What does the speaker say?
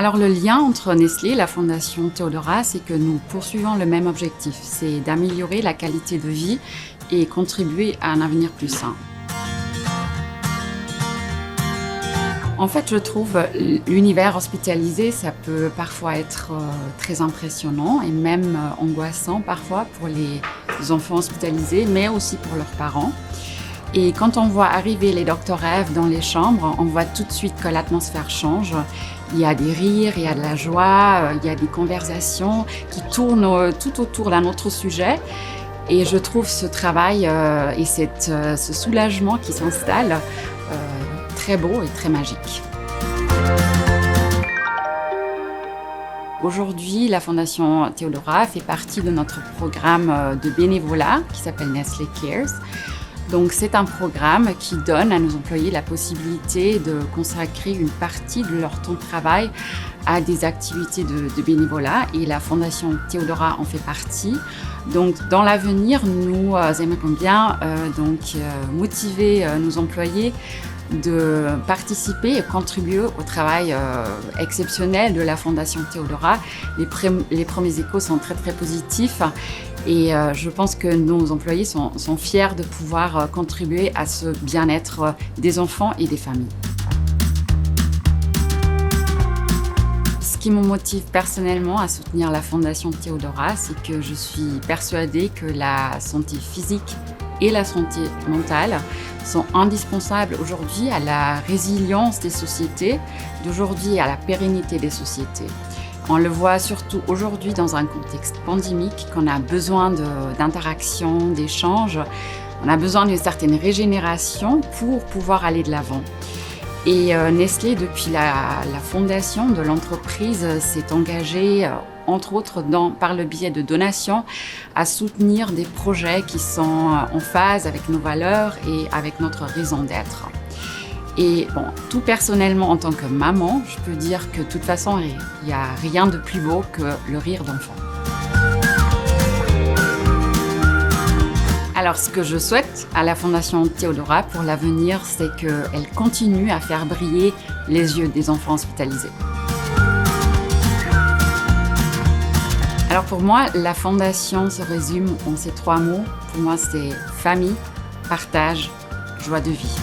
Alors le lien entre Nestlé et la Fondation Théodora, c'est que nous poursuivons le même objectif, c'est d'améliorer la qualité de vie et contribuer à un avenir plus sain. En fait, je trouve l'univers hospitalisé, ça peut parfois être très impressionnant et même angoissant parfois pour les enfants hospitalisés, mais aussi pour leurs parents. Et quand on voit arriver les Dr Eve dans les chambres, on voit tout de suite que l'atmosphère change. Il y a des rires, il y a de la joie, il y a des conversations qui tournent tout autour d'un autre sujet. Et je trouve ce travail et ce soulagement qui s'installe très beau et très magique. Aujourd'hui, la Fondation Théodora fait partie de notre programme de bénévolat qui s'appelle Nestlé Cares. Donc, c'est un programme qui donne à nos employés la possibilité de consacrer une partie de leur temps de travail à des activités de bénévolat et la Fondation Théodora en fait partie. Donc, dans l'avenir, nous aimerions bien motiver nos employés de participer et contribuer au travail exceptionnel de la Fondation Théodora. Les premiers échos sont très très positifs et je pense que nos employés sont fiers de pouvoir contribuer à ce bien-être des enfants et des familles. Ce qui me motive personnellement à soutenir la Fondation Théodora, c'est que je suis persuadée que la santé physique et la santé mentale sont indispensables aujourd'hui à la résilience des sociétés, d'aujourd'hui à la pérennité des sociétés. On le voit surtout aujourd'hui dans un contexte pandémique qu'on a besoin d'interaction, d'échanges, on a besoin d'une certaine régénération pour pouvoir aller de l'avant. Et Nestlé, depuis la fondation de l'entreprise, s'est engagé entre autres par le biais de donations, à soutenir des projets qui sont en phase avec nos valeurs et avec notre raison d'être. Et bon, tout personnellement, en tant que maman, je peux dire que de toute façon, il n'y a rien de plus beau que le rire d'enfant. Alors, ce que je souhaite à la Fondation Théodora pour l'avenir, c'est qu'elle continue à faire briller les yeux des enfants hospitalisés. Alors pour moi, la Fondation se résume en ces 3 mots. Pour moi, c'est famille, partage, joie de vie.